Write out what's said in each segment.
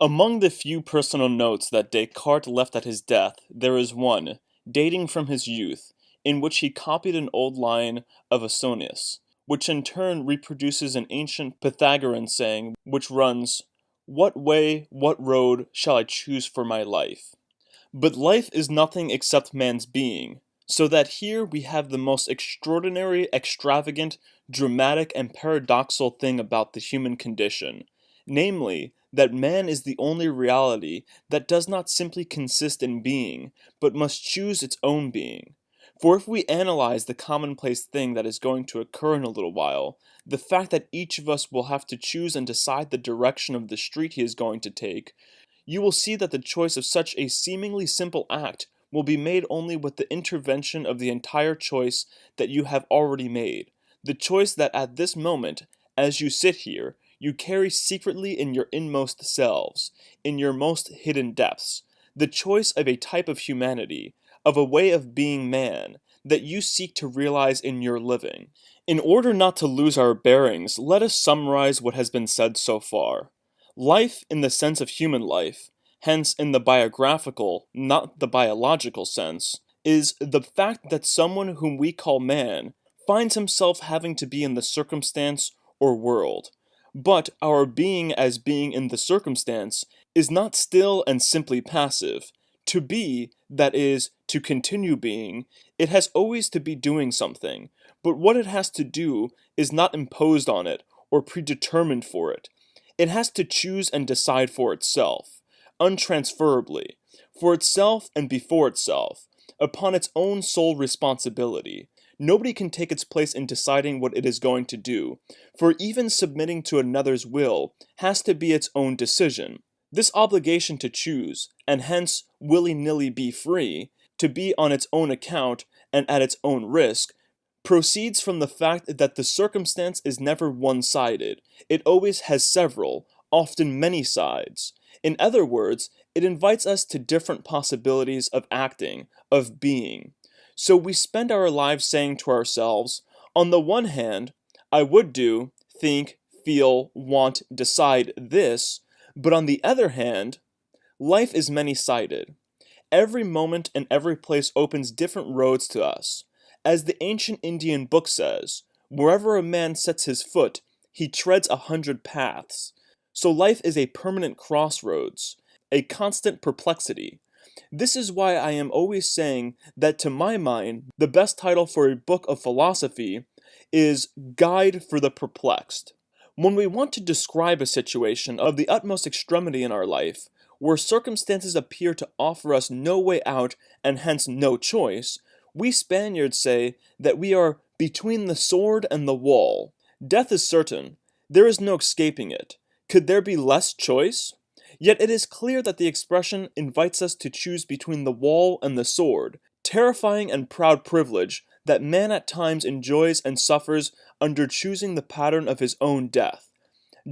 Among the few personal notes that Descartes left at his death, there is one, dating from his youth, in which he copied an old line of Ausonius, which in turn reproduces an ancient Pythagorean saying which runs, "What way, what road shall I choose for my life?" But life is nothing except man's being, so that here we have the most extraordinary, extravagant, dramatic, and paradoxical thing about the human condition, namely, that man is the only reality that does not simply consist in being, but must choose its own being. For if we analyze the commonplace thing that is going to occur in a little while, the fact that each of us will have to choose and decide the direction of the street he is going to take, you will see that the choice of such a seemingly simple act will be made only with the intervention of the entire choice that you have already made, the choice that at this moment, as you sit here, you carry secretly in your inmost selves, in your most hidden depths, the choice of a type of humanity, of a way of being man, that you seek to realize in your living. In order not to lose our bearings, let us summarize what has been said so far. Life, in the sense of human life, hence in the biographical, not the biological sense, is the fact that someone whom we call man finds himself having to be in the circumstance or world. But our being as being in the circumstance is not still and simply passive. To be, that is, to continue being, it has always to be doing something, but what it has to do is not imposed on it or predetermined for it. It has to choose and decide for itself, untransferably, for itself and before itself, upon its own sole responsibility. Nobody can take its place in deciding what it is going to do, for even submitting to another's will has to be its own decision. This obligation to choose, and hence willy-nilly be free, to be on its own account and at its own risk, proceeds from the fact that the circumstance is never one-sided. It always has several, often many sides. In other words, it invites us to different possibilities of acting, of being. So we spend our lives saying to ourselves, on the one hand, I would do, think, feel, want, decide this, but on the other hand, life is many-sided. Every moment and every place opens different roads to us. As the ancient Indian book says, wherever a man sets his foot, he treads 100 paths. So life is a permanent crossroads, a constant perplexity. This is why I am always saying that to my mind, the best title for a book of philosophy is Guide for the Perplexed. When we want to describe a situation of the utmost extremity in our life, where circumstances appear to offer us no way out and hence no choice, we Spaniards say that we are between the sword and the wall. Death is certain. There is no escaping it. Could there be less choice? Yet it is clear that the expression invites us to choose between the wall and the sword, terrifying and proud privilege that man at times enjoys and suffers under choosing the pattern of his own death.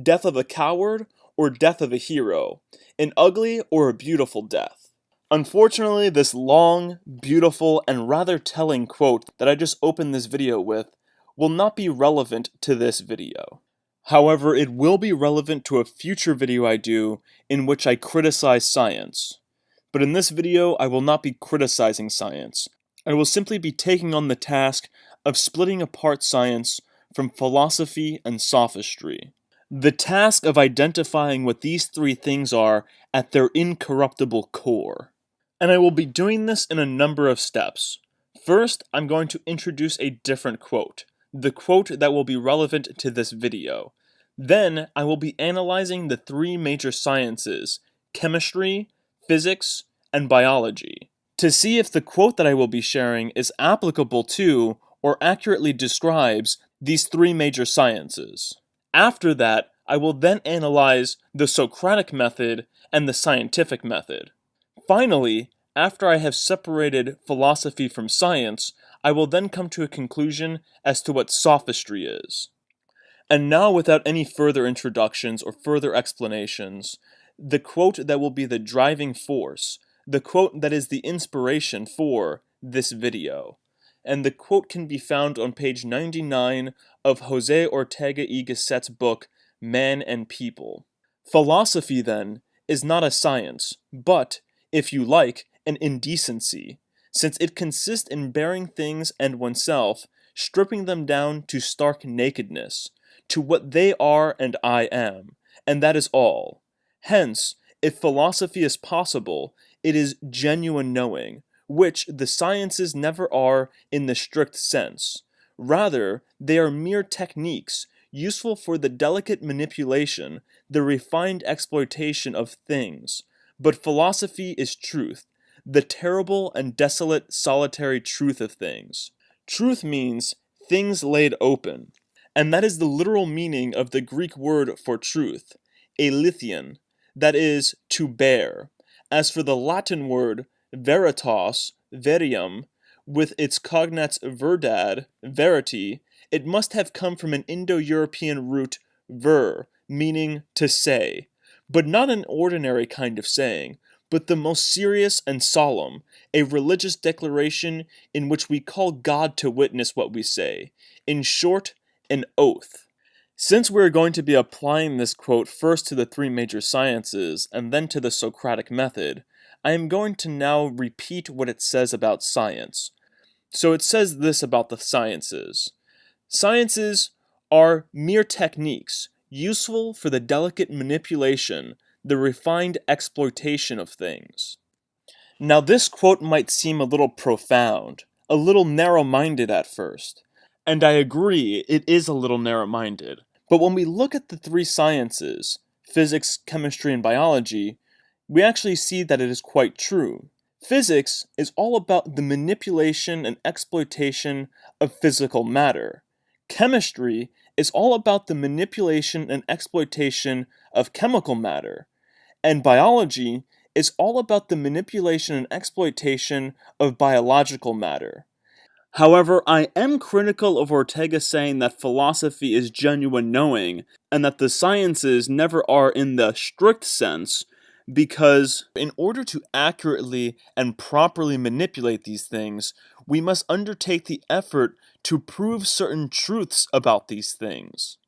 Death of a coward or death of a hero, an ugly or a beautiful death. Unfortunately, this long, beautiful, and rather telling quote that I just opened this video with will not be relevant to this video. However, it will be relevant to a future video I do in which I criticize science. But in this video, I will not be criticizing science. I will simply be taking on the task of splitting apart science from philosophy and sophistry. The task of identifying what these three things are at their incorruptible core. And I will be doing this in a number of steps. First, I'm going to introduce a different quote, the quote that will be relevant to this video. Then, I will be analyzing the three major sciences, chemistry, physics, and biology, to see if the quote that I will be sharing is applicable to or accurately describes these three major sciences. After that, I will then analyze the Socratic method and the scientific method. Finally, after I have separated philosophy from science, I will then come to a conclusion as to what sophistry is. And now, without any further introductions or further explanations, the quote that will be the driving force, the quote that is the inspiration for this video. And the quote can be found on page 99 of Jose Ortega y Gasset's book, Man and People. Philosophy, then, is not a science, but, if you like, an indecency, since it consists in bearing things and oneself, stripping them down to stark nakedness, to what they are and I am, and that is all. Hence, if philosophy is possible, it is genuine knowing, which the sciences never are in the strict sense. Rather, they are mere techniques, useful for the delicate manipulation, the refined exploitation of things. But philosophy is truth, the terrible and desolate solitary truth of things. Truth means things laid open, and that is the literal meaning of the Greek word for truth, aletheon, that is, to bear. As for the Latin word veritas, verium, with its cognates verdad, verity, it must have come from an Indo-European root ver, meaning to say, but not an ordinary kind of saying, but the most serious and solemn, a religious declaration in which we call God to witness what we say. In short, an oath. Since we're going to be applying this quote first to the three major sciences and then to the Socratic method, I am going to now repeat what it says about science. So it says this about the sciences. Sciences are mere techniques, useful for the delicate manipulation, the refined exploitation of things. Now this quote might seem a little profound, a little narrow-minded at first. And I agree, it is a little narrow-minded. But when we look at the three sciences, physics, chemistry, and biology, we actually see that it is quite true. Physics is all about the manipulation and exploitation of physical matter. Chemistry is all about the manipulation and exploitation of chemical matter. And biology is all about the manipulation and exploitation of biological matter. However, I am critical of Ortega saying that philosophy is genuine knowing, and that the sciences never are in the strict sense, because in order to accurately and properly manipulate these things, we must undertake the effort to prove certain truths about these things.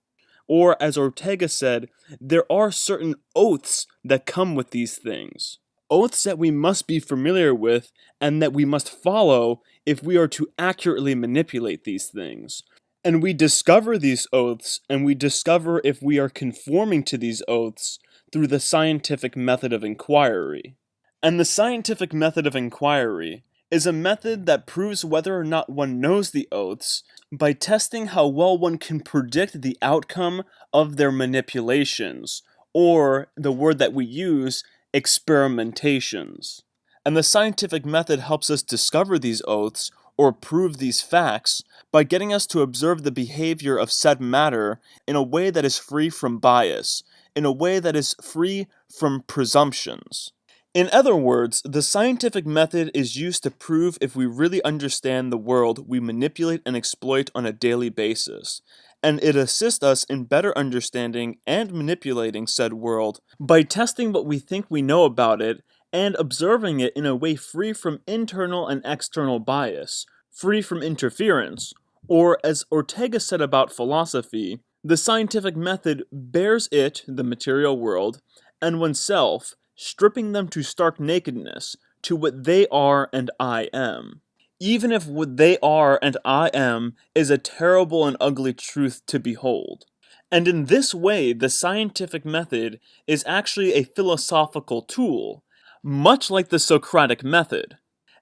Or, as Ortega said, there are certain oaths that come with these things. Oaths that we must be familiar with and that we must follow if we are to accurately manipulate these things. And we discover these oaths, and we discover if we are conforming to these oaths through the scientific method of inquiry. And the scientific method of inquiry is a method that proves whether or not one knows the oaths by testing how well one can predict the outcome of their manipulations, or the word that we use, experimentations. And the scientific method helps us discover these oaths or prove these facts by getting us to observe the behavior of said matter in a way that is free from bias, in a way that is free from presumptions. In other words, the scientific method is used to prove if we really understand the world we manipulate and exploit on a daily basis, and it assists us in better understanding and manipulating said world by testing what we think we know about it and observing it in a way free from internal and external bias, free from interference, or as Ortega said about philosophy, the scientific method bears it, the material world, and oneself, stripping them to stark nakedness, to what they are and I am. Even if what they are and I am is a terrible and ugly truth to behold. And in this way, the scientific method is actually a philosophical tool, much like the Socratic method.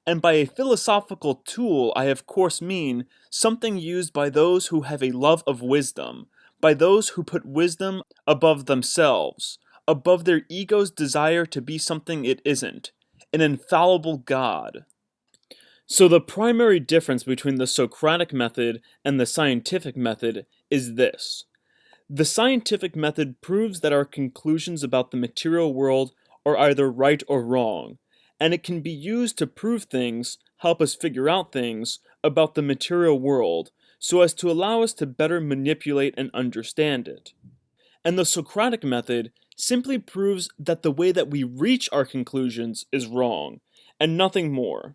And by a philosophical tool, I of course mean something used by those who have a love of wisdom, by those who put wisdom above themselves, above their ego's desire to be something it isn't, an infallible God. So the primary difference between the Socratic method and the scientific method is this. The scientific method proves that our conclusions about the material world are either right or wrong, and it can be used to prove things, help us figure out things about the material world, so as to allow us to better manipulate and understand it. And the Socratic method simply proves that the way that we reach our conclusions is wrong, and nothing more.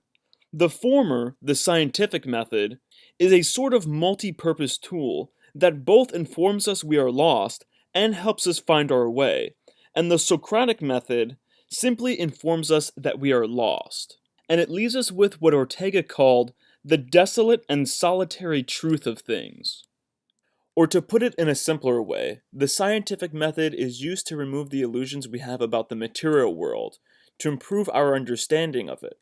The former, the scientific method, is a sort of multi-purpose tool that both informs us we are lost and helps us find our way, And the Socratic method simply informs us that we are lost. And it leaves us with what Ortega called the desolate and solitary truth of things. Or to put it in a simpler way, the scientific method is used to remove the illusions we have about the material world, to improve our understanding of it.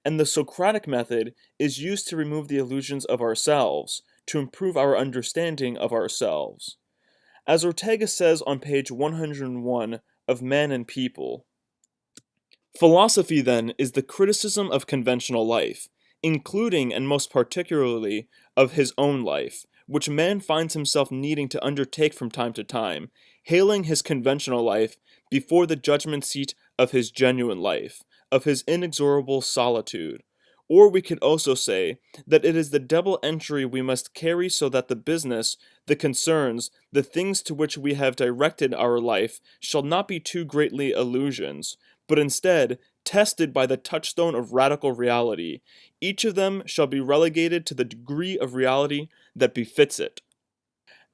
And the Socratic method is used to remove the illusions of ourselves, to improve our understanding of ourselves. As Ortega says on page 101 of Man and People, philosophy, then, is the criticism of conventional life, including and most particularly of his own life, which man finds himself needing to undertake from time to time, hailing his conventional life before the judgment seat of his genuine life, of his inexorable solitude. Or we could also say that it is the double entry we must carry so that the business, the concerns, the things to which we have directed our life shall not be too greatly illusions, but instead tested by the touchstone of radical reality. Each of them shall be relegated to the degree of reality that befits it.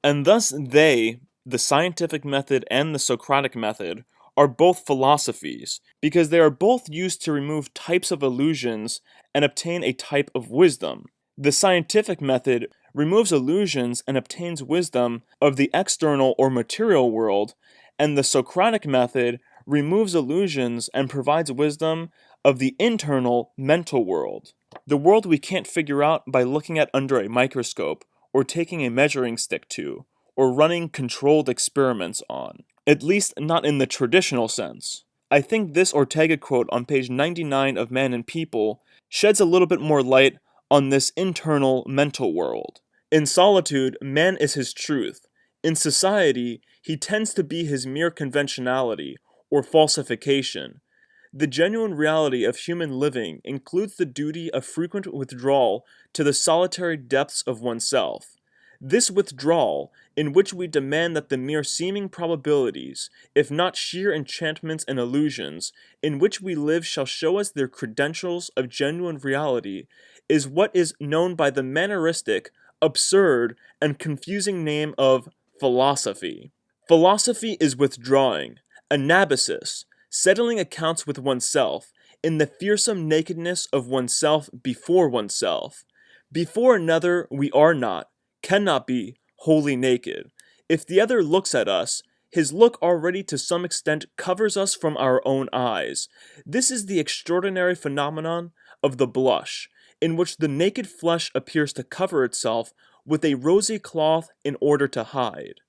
And thus they, the scientific method and the Socratic method, are both philosophies, because they are both used to remove types of illusions and obtain a type of wisdom. The scientific method removes illusions and obtains wisdom of the external or material world, and the Socratic method removes illusions and provides wisdom of the internal mental world. The world we can't figure out by looking at under a microscope, or taking a measuring stick to, or running controlled experiments on. At least not in the traditional sense. I think this Ortega quote on page 99 of Man and People sheds a little bit more light on this internal mental world. In solitude, man is his truth. In society, he tends to be his mere conventionality, or falsification. The genuine reality of human living includes the duty of frequent withdrawal to the solitary depths of oneself. This withdrawal, in which we demand that the mere seeming probabilities, if not sheer enchantments and illusions, in which we live shall show us their credentials of genuine reality, is what is known by the manneristic, absurd, and confusing name of philosophy. Philosophy is withdrawing, anabasis, settling accounts with oneself, in the fearsome nakedness of oneself before oneself. Before another we are not, cannot be, wholly naked. If the other looks at us, his look already to some extent covers us from our own eyes. This is the extraordinary phenomenon of the blush, in which the naked flesh appears to cover itself with a rosy cloth in order to hide.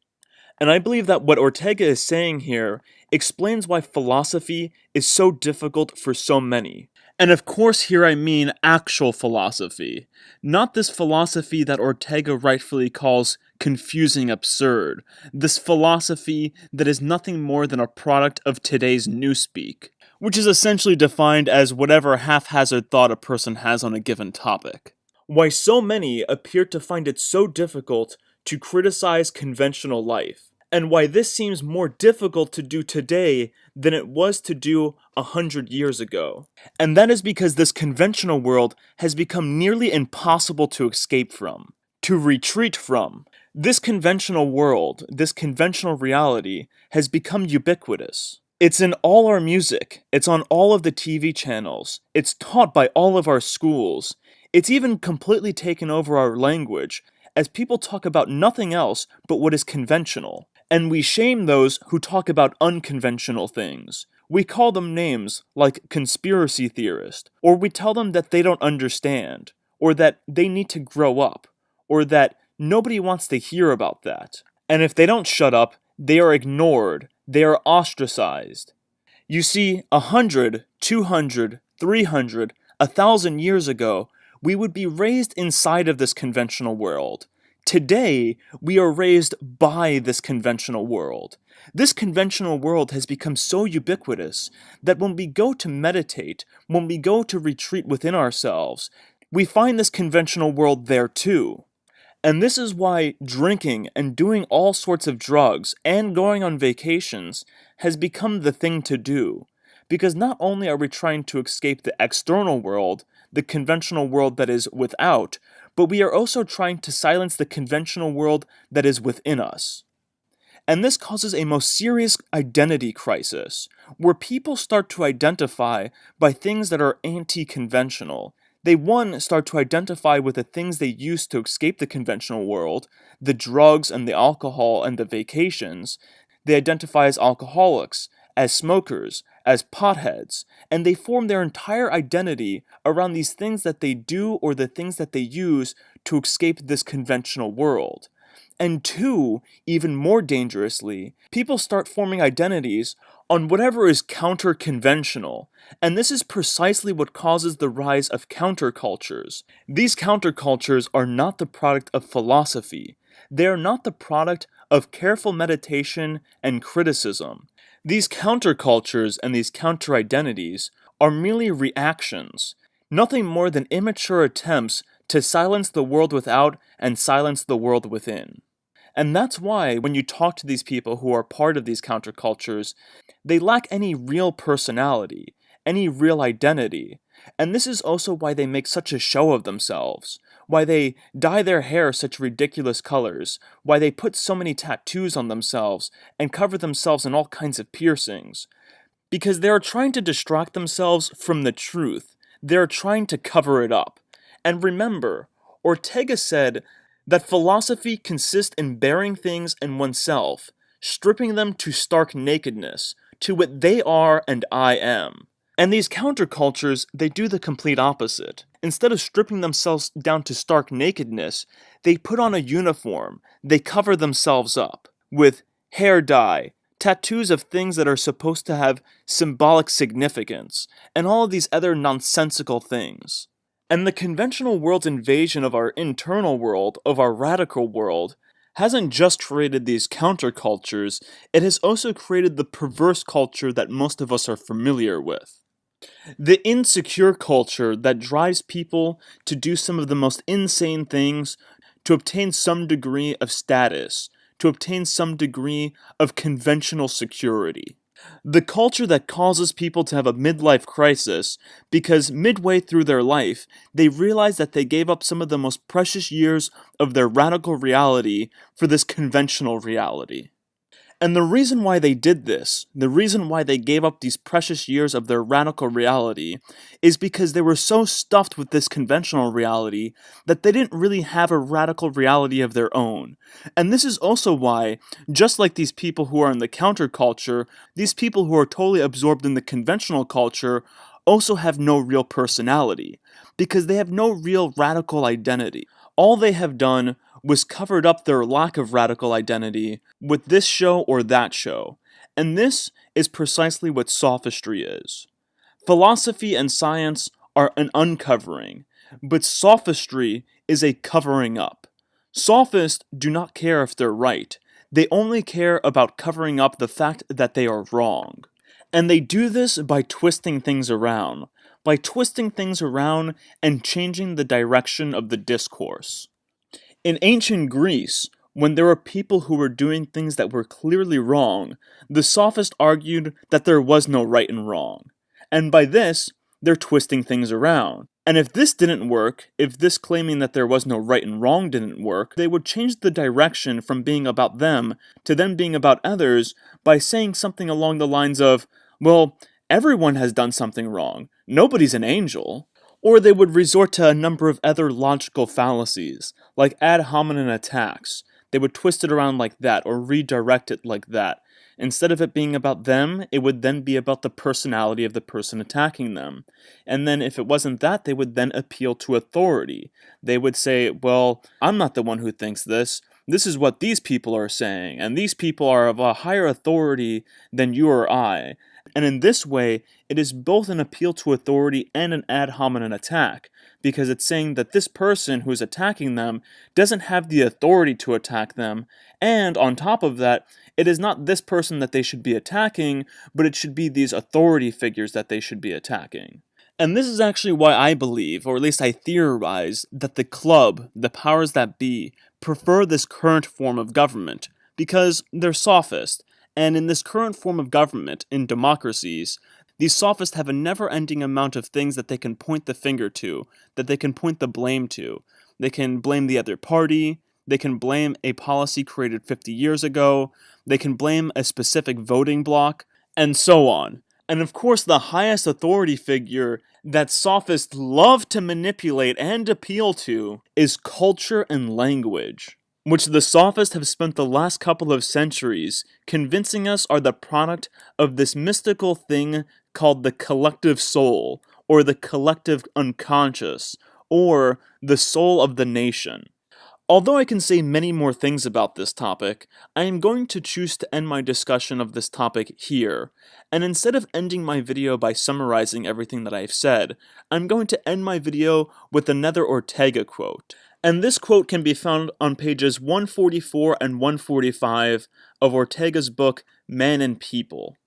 And I believe that what Ortega is saying here explains why philosophy is so difficult for so many. And of course here I mean actual philosophy, not this philosophy that Ortega rightfully calls confusing absurd, this philosophy that is nothing more than a product of today's newspeak, which is essentially defined as whatever haphazard thought a person has on a given topic. Why so many appear to find it so difficult to criticize conventional life, and why this seems more difficult to do today than it was to do 100 years ago. And that is because this conventional world has become nearly impossible to escape from, to retreat from. This conventional world, this conventional reality, has become ubiquitous. It's in all our music, it's on all of the TV channels, it's taught by all of our schools, it's even completely taken over our language, as people talk about nothing else but what is conventional. And we shame those who talk about unconventional things. We call them names like conspiracy theorist, or we tell them that they don't understand, or that they need to grow up, or that nobody wants to hear about that. And if they don't shut up, they are ignored, they are ostracized. You see, 100, 200, 300, 1,000 years ago, we would be raised inside of this conventional world. Today, we are raised by this conventional world. This conventional world has become so ubiquitous that when we go to meditate, when we go to retreat within ourselves, we find this conventional world there too. And this is why drinking and doing all sorts of drugs and going on vacations has become the thing to do. Because not only are we trying to escape the external world, the conventional world that is without, but we are also trying to silence the conventional world that is within us. And this causes a most serious identity crisis, where people start to identify by things that are anti-conventional. They, one, start to identify with the things they use to escape the conventional world, the drugs and the alcohol and the vacations. They identify as alcoholics, as smokers, as potheads, and they form their entire identity around these things that they do or the things that they use to escape this conventional world. And two, even more dangerously, people start forming identities on whatever is counter-conventional, and this is precisely what causes the rise of countercultures. These countercultures are not the product of philosophy. They are not the product of careful meditation and criticism. These countercultures and these counter-identities are merely reactions, nothing more than immature attempts to silence the world without and silence the world within. And that's why, when you talk to these people who are part of these countercultures, they lack any real personality, any real identity. And this is also why they make such a show of themselves, why they dye their hair such ridiculous colors, why they put so many tattoos on themselves and cover themselves in all kinds of piercings. Because they are trying to distract themselves from the truth. They are trying to cover it up. And remember, Ortega said that philosophy consists in bearing things in oneself, stripping them to stark nakedness, to what they are and I am. And these countercultures, they do the complete opposite. Instead of stripping themselves down to stark nakedness, they put on a uniform, they cover themselves up with hair dye, tattoos of things that are supposed to have symbolic significance, and all of these other nonsensical things. And the conventional world's invasion of our internal world, of our radical world, hasn't just created these countercultures, it has also created the perverse culture that most of us are familiar with. The insecure culture that drives people to do some of the most insane things to obtain some degree of status, to obtain some degree of conventional security. The culture that causes people to have a midlife crisis because midway through their life, they realize that they gave up some of the most precious years of their radical reality for this conventional reality. And the reason why they did this, the reason why they gave up these precious years of their radical reality, is because they were so stuffed with this conventional reality that they didn't really have a radical reality of their own. And this is also why, just like these people who are in the counterculture, these people who are totally absorbed in the conventional culture also have no real personality, because they have no real radical identity. All they have done was covered up their lack of radical identity with this show or that show. And this is precisely what sophistry is. Philosophy and science are an uncovering, but sophistry is a covering up. Sophists do not care if they're right. They only care about covering up the fact that they are wrong. And they do this by twisting things around. By twisting things around and changing the direction of the discourse. In ancient Greece, when there were people who were doing things that were clearly wrong, the sophists argued that there was no right and wrong. And by this, they're twisting things around. And if this didn't work, if this claiming that there was no right and wrong didn't work, they would change the direction from being about them to then being about others by saying something along the lines of, well, everyone has done something wrong. Nobody's an angel. Or they would resort to a number of other logical fallacies, like ad hominem attacks. They would twist it around like that, or redirect it like that. Instead of it being about them, it would then be about the personality of the person attacking them. And then if it wasn't that, they would then appeal to authority. They would say, well, I'm not the one who thinks this. This is what these people are saying, and these people are of a higher authority than you or I. And in this way, it is both an appeal to authority and an ad hominem attack, because it's saying that this person who's attacking them doesn't have the authority to attack them, and on top of that, it is not this person that they should be attacking, but it should be these authority figures that they should be attacking. And this is actually why I believe, or at least I theorize, that the club, the powers that be, prefer this current form of government, because they're sophist. And in this current form of government, in democracies, these sophists have a never-ending amount of things that they can point the finger to, that they can point the blame to. They can blame the other party, they can blame a policy created 50 years ago, they can blame a specific voting bloc, and so on. And of course, the highest authority figure that sophists love to manipulate and appeal to is culture and language, which the sophists have spent the last couple of centuries convincing us are the product of this mystical thing called the collective soul, or the collective unconscious, or the soul of the nation. Although I can say many more things about this topic, I am going to choose to end my discussion of this topic here, and instead of ending my video by summarizing everything that I've said, I'm going to end my video with another Ortega quote. And this quote can be found on pages 144 and 145 of Ortega's book, Man and People.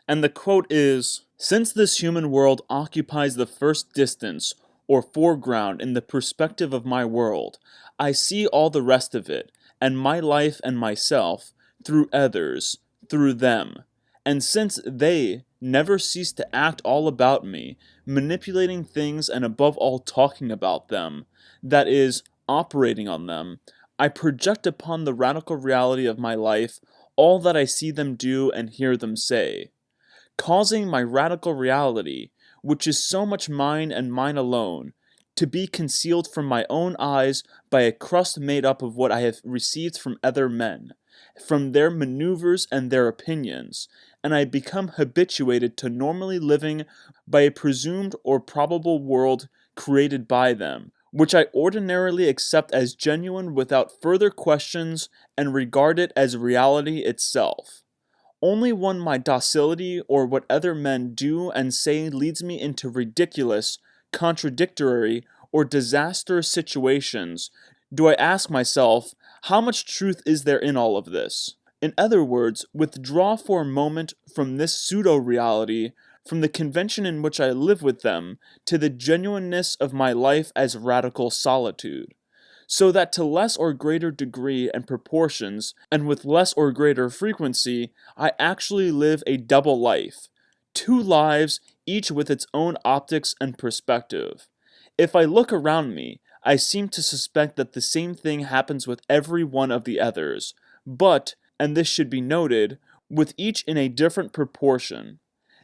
And the quote is, "Since this human world occupies the first distance or foreground in the perspective of my world, I see all the rest of it, and my life and myself, through others, through them. And since they never cease to act all about me, manipulating things and above all talking about them, that is, operating on them, I project upon the radical reality of my life all that I see them do and hear them say, causing my radical reality, which is so much mine and mine alone, to be concealed from my own eyes by a crust made up of what I have received from other men, from their maneuvers and their opinions, and I become habituated to normally living by a presumed or probable world created by them, which I ordinarily accept as genuine without further questions and regard it as reality itself. Only when my docility or what other men do and say leads me into ridiculous, contradictory, or disastrous situations do I ask myself, how much truth is there in all of this? In other words, withdraw for a moment from this pseudo-reality, from the convention in which I live with them, to the genuineness of my life as radical solitude. So that to less or greater degree and proportions, and with less or greater frequency, I actually live a double life. Two lives, each with its own optics and perspective. If I look around me, I seem to suspect that the same thing happens with every one of the others, but, and this should be noted, with each in a different proportion.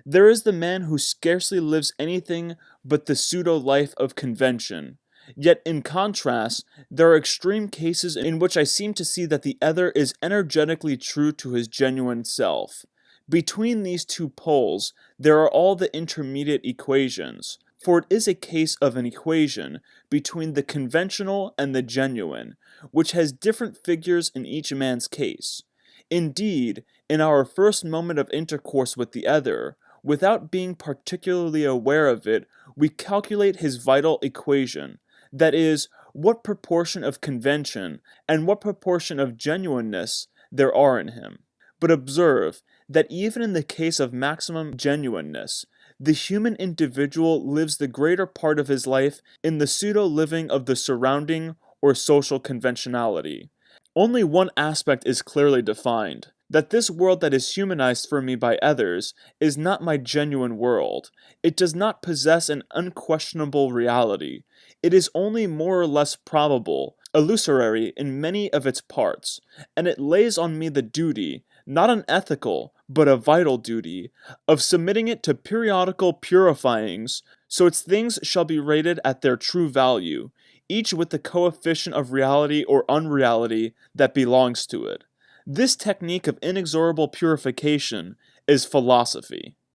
There is the man who scarcely lives anything but the pseudo-life of convention. Yet in contrast, there are extreme cases in which I seem to see that the other is energetically true to his genuine self. Between these two poles, there are all the intermediate equations, for it is a case of an equation between the conventional and the genuine, which has different figures in each man's case. Indeed, in our first moment of intercourse with the other, without being particularly aware of it, we calculate his vital equation. That is, what proportion of convention and what proportion of genuineness there are in him. But observe that even in the case of maximum genuineness, the human individual lives the greater part of his life in the pseudo-living of the surrounding or social conventionality. Only one aspect is clearly defined, that this world that is humanized for me by others is not my genuine world. It does not possess an unquestionable reality. It is only more or less probable, illusory in many of its parts, and it lays on me the duty, not an ethical, but a vital duty, of submitting it to periodical purifyings, so its things shall be rated at their true value, each with the coefficient of reality or unreality that belongs to it. This technique of inexorable purification is philosophy.